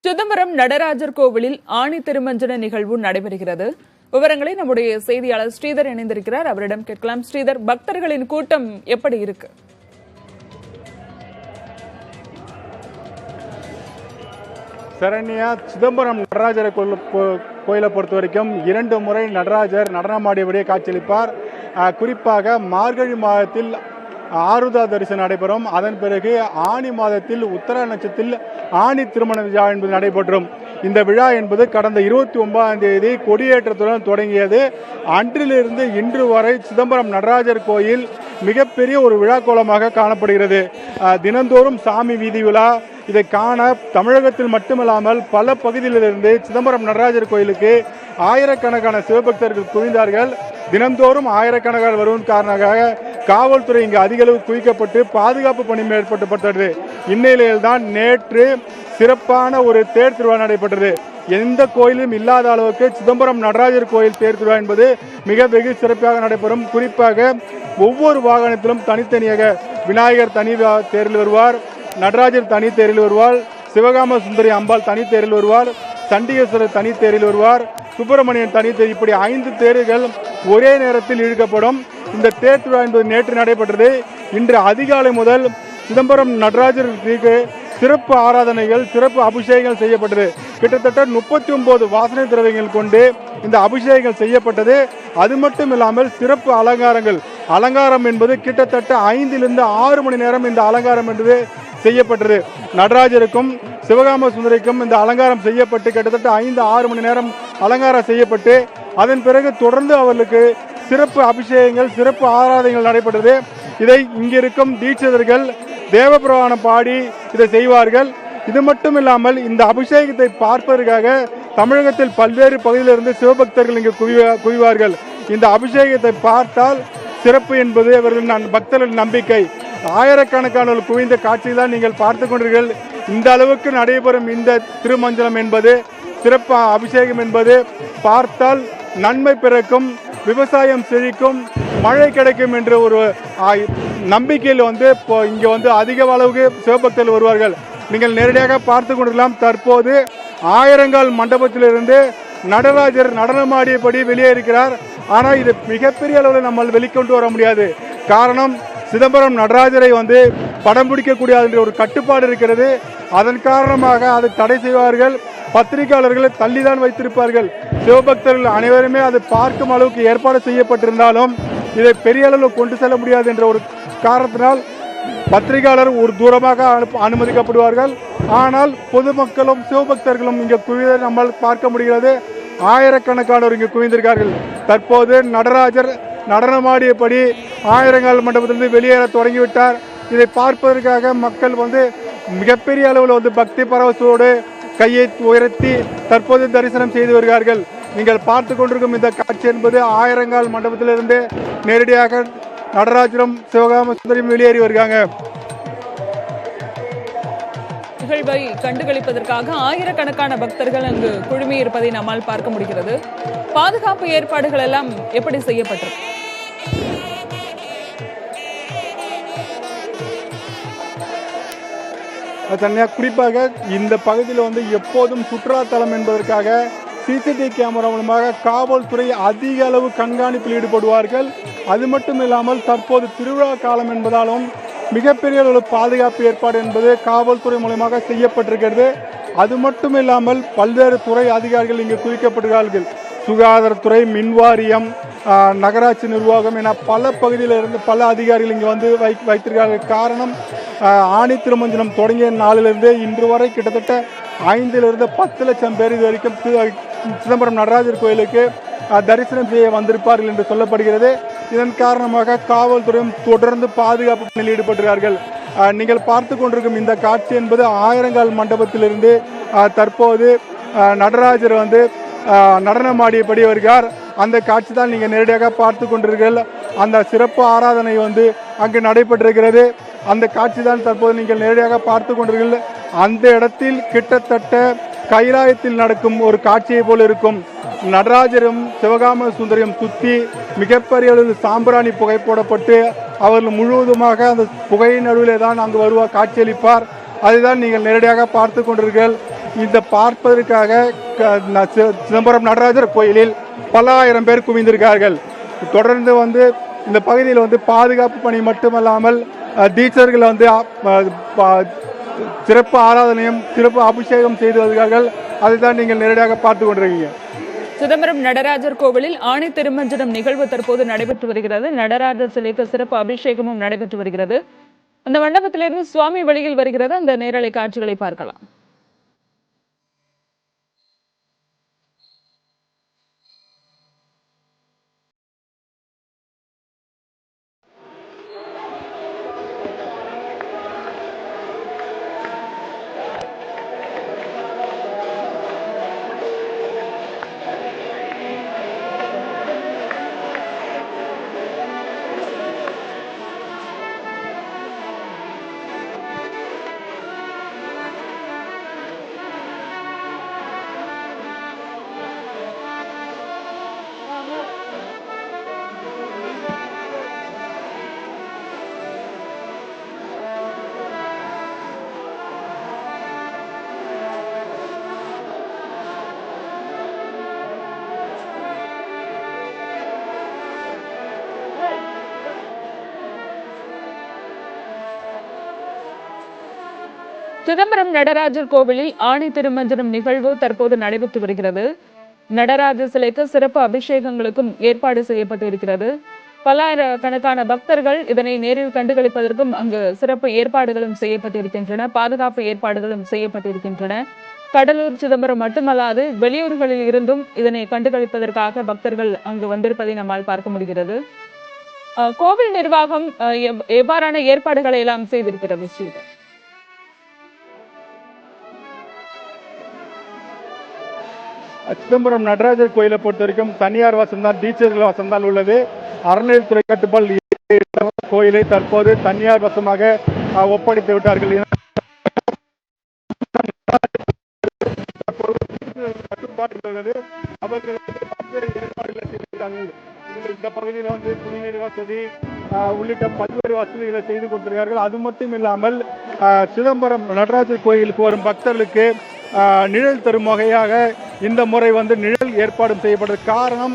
சிதம்பரம் நடராஜர் கோவிலில் ஆணி திருமஞ்சன நிகழ்வு நடைபெறுகிறது. விவரங்களை நம்முடைய செய்தியாளர் ஸ்ரீதர் இணைந்திருக்கிறார். அவரிடம் கேட்கலாம். ஸ்ரீதர், பக்தர்களின் கூட்டம் எப்படி இருக்கு? சரண்யா, சிதம்பரம் நடராஜர் கோயிலை பொறுத்த வரைக்கும் 2 முறை நடராஜர் நடனமாடியபடியே காட்சியளிப்பார். குறிப்பாக மார்கழி மாதத்தில் ஆருதா தரிசனம் நடைபெறும். அதன் பிறகு ஆனி மாதத்தில் உத்தர நட்சத்திரத்தில் ஆணி திருமண விழா என்பது நடைபெறும். இந்த விழா என்பது கடந்த 29ஆம் தேதி கொடியேற்றத்துடன் தொடங்கியது. அன்றிலிருந்து இன்று வரை சிதம்பரம் நடராஜர் கோயில் மிகப்பெரிய ஒரு விழா கோலமாக காணப்படுகிறது. தினந்தோறும் சாமி வீதி விழா. இதை காண தமிழகத்தில் மட்டுமல்லாமல் பல பகுதியிலிருந்து சிதம்பரம் நடராஜர் கோயிலுக்கு ஆயிரக்கணக்கான சிவபக்தர்கள் குவிந்தார்கள். தினந்தோறும் ஆயிரக்கணக்கான வருவதன் காரணமாக காவல்துறை இங்கு அதிக அளவு குவிக்கப்பட்டு பாதுகாப்பு பணி மேற்படுத்தப்பட்டது. இந்நிலையில்தான் நேற்று சிறப்பான ஒரு தேர் திருவிழா நடைபெற்றது. எந்த கோயிலும் இல்லாத அளவுக்கு சிதம்பரம் நடராஜர் கோயில் தேர் திருவிழா என்பது மிக வெகு சிறப்பாக நடைபெறும். குறிப்பாக ஒவ்வொரு வாகனத்திலும் தனித்தனியாக விநாயகர் தனி தேரில் வருவார், நடராஜர் தனி தேரில் வருவார், சிவகாம சுந்தரி அம்பாள் தனி தேரில் வருவார், சண்டிகேஸ்வரர் தனி தேரில் வருவார், சுப்பிரமணியன் தனி தேர், இப்படி 5 தேர்கள் ஒரே நேரத்தில் இழுக்கப்படும். இந்த தேர் திருவிழா என்பது நேற்று நடைபெற்றது. இன்று அதிகாலை முதல் சிதம்பரம் நடராஜருக்கு சிறப்பு ஆராதனைகள், சிறப்பு அபிஷேகங்கள் செய்யப்பட்டது. கிட்டத்தட்ட 39 வாசனை திரவியங்கள் கொண்டு இந்த அபிஷேகங்கள் செய்யப்பட்டது. அது மட்டும் இல்லாமல் சிறப்பு அலங்காரம் என்பது கிட்டத்தட்ட 5லிருந்து 6 மணி நேரம் இந்த அலங்காரம் என்பது செய்யப்பட்டது. நடராஜருக்கும் சிவகாம சுந்தரிக்கும் இந்த அலங்காரம் செய்யப்பட்டு கிட்டத்தட்ட 5-6 மணி நேரம் அலங்காரம் செய்யப்பட்டு அதன் பிறகு தொடர்ந்து அவர்களுக்கு சிறப்பு அபிஷேகங்கள், சிறப்பு ஆராதனைகள் நடைபெற்றது. இதை இங்கிருக்கும் தீட்சிதர்கள் தேவபிரவாணம் பாடி இதை செய்வார்கள். இது மட்டும் இல்லாமல் இந்த அபிஷேகத்தை பார்ப்பதற்காக தமிழகத்தில் பல்வேறு பகுதியிலிருந்து சிவபக்தர்கள் இங்கு குவிவார்கள். இந்த அபிஷேகத்தை பார்த்தால் சிறப்பு என்பது அவர்கள் பக்தர்களின் நம்பிக்கை. ஆயிரக்கணக்கானவர்கள் குவிந்த காட்சியை தான் நீங்கள் பார்த்து கொண்டீர்கள். இந்த அளவுக்கு நடைபெறும் இந்த திருமஞ்சனம் என்பது, சிறப்பு அபிஷேகம் என்பது பார்த்தால் நன்மை பிறக்கும், விவசாயம் செழிக்கும், மழை கிடைக்கும் என்ற ஒரு நம்பிக்கையில் இங்கே அதிக அளவுக்கு சிவபக்தர்கள் வருவார்கள். நீங்கள் நேரடியாக பார்த்து கொண்டிருக்கலாம். தற்போது ஆயிரங்கால் மண்டபத்திலிருந்து நடராஜர் நடனமாடியபடி வெளியே இருக்கிறார். ஆனால் இது மிகப்பெரிய அளவில் நம்ம வெளிக்கொண்டு வர முடியாது. காரணம், சிதம்பரம் நடராஜரை படம் பிடிக்கக்கூடிய என்ற ஒரு கட்டுப்பாடு இருக்கிறது. அதன் காரணமாக அதை தடை செய்வார்கள். பத்திரிகையாளர்களை தள்ளிதான் வைத்திருப்பார்கள். சிவபக்தர்கள் அனைவருமே அதை பார்க்கும் அளவுக்கு ஏற்பாடு செய்யப்பட்டிருந்தாலும் இதை பெரிய அளவில் கொண்டு செல்ல முடியாது என்ற ஒரு காரணத்தினால் பத்திரிகையாளர் ஒரு தூரமாக அனுமதிக்கப்படுவார்கள். ஆனால் பொதுமக்களும் சிவபக்தர்களும் இங்கே குவிவதை நம்மால் பார்க்க முடிகிறது. ஆயிரக்கணக்கானோர் இங்கு குவிந்திருக்கார்கள். தற்போது நடராஜர் நடனமாடியபடி ஆயிரங்கால் மண்டபத்திலிருந்து வெளியேற தொடங்கிவிட்டார். இதை பார்ப்பதற்காக மக்கள் மிகப்பெரிய அளவில் பக்தி பரவசோடு கையை உயர்த்தி தற்போது தரிசனம் செய்து வருகிறார்கள். நீங்கள் பார்த்து கொண்டிருக்கும் இந்த காட்சி என்பது ஆயிரங்கால் மண்டபத்திலிருந்து நேரடியாக நடராஜரும் சிவகாம சுந்தரியும் வெளியேறி வருகிறாங்க. நிகழ்வை கண்டுகளிப்பதற்காக ஆயிரக்கணக்கான பக்தர்கள் அங்கு குழுமி இருப்பதை நம்மால் பார்க்க முடிகிறது. பாதுகாப்பு ஏற்பாடுகள் எல்லாம் எப்படி செய்யப்பட்டிருக்கு? தனியாக குறிப்பாக இந்த பகுதியில் எப்போதும் சுற்றுலாத்தலம் என்பதற்காக சிசிடிவி கேமரா மூலமாக காவல்துறை அதிக அளவு கண்காணிப்பில் ஈடுபடுவார்கள். அது மட்டும் இல்லாமல் தற்போது திருவிழா காலம் என்பதாலும் மிகப்பெரிய அளவு பாதுகாப்பு ஏற்பாடு என்பது காவல்துறை மூலமாக செய்யப்பட்டிருக்கிறது. அது மட்டும் இல்லாமல் பல்வேறு துறை அதிகாரிகள் இங்கு குவிக்கப்பட்டிருக்கிறார்கள். சுகாதாரத்துறை, மின்வாரியம், நகராட்சி நிர்வாகம் என பல பகுதியிலிருந்து பல அதிகாரிகள் இங்கு வைத்திருக்கிறார்கள். காரணம், ஆணி திருமஞ்சனம் தொடங்கிய நாளிலிருந்து இன்று வரை கிட்டத்தட்ட 5லிருந்து 10 லட்சம் பேர் இது வரைக்கும் சிதம்பரம் நடராஜர் கோயிலுக்கு தரிசனம் செய்ய வந்திருப்பார்கள் என்று சொல்லப்படுகிறது. இதன் காரணமாக காவல்துறையும் தொடர்ந்து பாதுகாப்பு பணியில் ஈடுபட்டிருக்கிறார்கள். நீங்கள் பார்த்து கொண்டிருக்கும் இந்த காட்சி என்பது ஆயிரங்கால் மண்டபத்திலிருந்து தற்போது நடராஜர் நடனமாடியபடி வருகிறார். அந்த காட்சி தான் நீங்கள் நேரடியாக பார்த்து கொண்டிருக்கிறீர்கள். அந்த சிறப்பு ஆராதனை அங்கு நடைபெற்றிருக்கிறது. அந்த காட்சி தான் தற்போது நீங்கள் நேரடியாக பார்த்து கொண்டிருக்கிறீர்கள். அந்த இடத்தில் கிட்டத்தட்ட கைலாயத்தில் நடக்கும் ஒரு காட்சியை போல் இருக்கும். நடராஜரும் சிவகாம சுந்தரியும் சுற்றி மிகப்பெரிய அளவில் சாம்பிராணி புகை போடப்பட்டு அவர்கள் முழுவதுமாக அந்த புகையின் நடுவிலே தான் அங்கு காட்சியளிப்பார். அதுதான் நீங்கள் நேரடியாக பார்த்து கொண்டிருக்கிறீர்கள். இந்த பார்ப்பதற்காக சிதம்பரம் நடராஜர் கோயிலில் பல ஆயிரம் பேர் குவிந்திருக்கார்கள். தொடர்ந்து இந்த பகுதியில் பாதுகாப்பு பணி மட்டுமல்லாமல் டீச்சர்கள் சிறப்பு ஆராதனையும் சிறப்பு அபிஷேகம் செய்து வருகிறார்கள். அதுதான் நீங்கள் நேரடியாக பார்த்து கொண்டிருக்கீங்க. சிதம்பரம் நடராஜர் கோவிலில் ஆணி திருமஞ்சனம் நிகழ்வு தற்போது நடைபெற்று வருகிறது. நடராஜர் சிலைக்கு சிறப்பு அபிஷேகமும் நடைபெற்று வருகிறது. அந்த மண்டபத்திலிருந்து சுவாமி வெளியில் வருகிறது. அந்த நேரலை காட்சிகளை பார்க்கலாம். சிதம்பரம் நடராஜர் கோவிலில் ஆணி திருமஞ்சனம் நிகழ்வு தற்போது நடைபெற்று வருகிறது. நடராஜர் சிலைக்கு சிறப்பு அபிஷேகங்களுக்கும் ஏற்பாடு செய்யப்பட்டு இருக்கிறது. பல்லாயிரக்கணக்கான பக்தர்கள் இதனை நேரில் கண்டுகளிப்பதற்கும் அங்கு சிறப்பு ஏற்பாடுகளும் செய்யப்பட்டிருக்கின்றன. பாதுகாப்பு ஏற்பாடுகளும் செய்யப்பட்டிருக்கின்றன. கடலூர், சிதம்பரம் மட்டுமல்லாது வெளியூர்களில் இருந்தும் இதனை கண்டுகளிப்பதற்காக பக்தர்கள் அங்கு வந்திருப்பதை நம்மால் பார்க்க முடிகிறது. கோவில் நிர்வாகம் எவ்வாறான ஏற்பாடுகளை எல்லாம் செய்திருக்கிறது? சிதம்பரம் நடராஜர் கோயிலை பொறுத்த வரைக்கும் தனியார் வசம்தான், டீச்சர்கள் வசம்தான் உள்ளது. அறநிலையத்துறை கட்டுப்பாடு கோயிலை தற்போது தனியார் வசமாக ஒப்படைத்து விட்டார்கள். இந்த பகுதியில் குடிநீர் வசதி உள்ளிட்ட பல்வேறு வசதிகளை செய்து கொடுத்திருக்கிறார்கள். அது மட்டும் இல்லாமல் சிதம்பரம் நடராஜர் கோயிலுக்கு வரும் பக்தர்களுக்கு நிழல் தரும் வகையாக இந்த முறை நிழல் ஏற்பாடு செய்யப்பட்டது. காரணம்,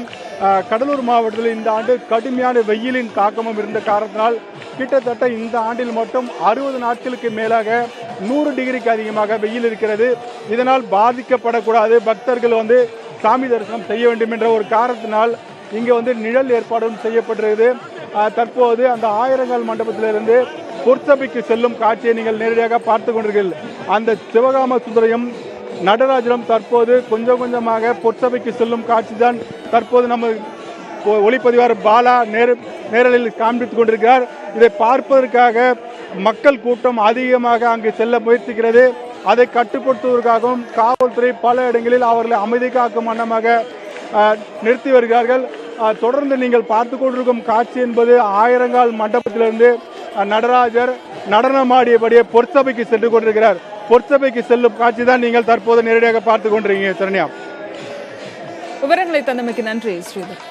கடலூர் மாவட்டத்தில் இந்த ஆண்டு கடுமையான வெயிலின் தாக்கமும் இருந்த காரணத்தினால் கிட்டத்தட்ட இந்த ஆண்டில் மட்டும் 60 நாட்களுக்கு மேலாக 100 டிகிரிக்கு அதிகமாக வெயில் இருக்கிறது. இதனால் பாதிக்கப்படக்கூடாது, பக்தர்கள் சாமி தரிசனம் செய்ய வேண்டும் என்ற ஒரு காரணத்தினால் இங்கே நிழல் ஏற்பாடும் செய்யப்பட்டிருக்கிறது. தற்போது அந்த ஆயிரங்கால் மண்டபத்திலிருந்து பொற்சபைக்கு செல்லும் காட்சியை நீங்கள் நேரடியாக பார்த்து கொண்டிருக்கிறீர்கள். அந்த சிவகாம சுந்தரையும் நடராஜரும் தற்போது கொஞ்சம் கொஞ்சமாக பொற்சபைக்கு செல்லும் காட்சி தான் தற்போது நம்ம ஒளிப்பதிவாளர் பாலா நேரலில் காண்பித்துக் கொண்டிருக்கிறார். இதை பார்ப்பதற்காக மக்கள் கூட்டம் அதிகமாக அங்கு செல்ல முயற்சிக்கிறது. அதை கட்டுப்படுத்துவதற்காகவும் காவல்துறை பல இடங்களில் அவர்களை அமைதி காக்கும் வண்ணமாக நிறுத்தி வருகிறார்கள். தொடர்ந்து நீங்கள் பார்த்து கொண்டிருக்கும் காட்சி என்பது ஆயிரங்கால் மண்டபத்திலிருந்து நடராஜர் நடனமாடியபடியே பொற்சபைக்கு சென்று கொண்டிருக்கிறார். பொற்சபைக்கு செல்லும் காட்சி தான் நீங்கள் தற்போது நேரடியாக பார்த்து கொண்டிருக்கீங்க. சரண்யா, விவரங்களை தந்தமைக்கு நன்றி ஸ்ரீதர்.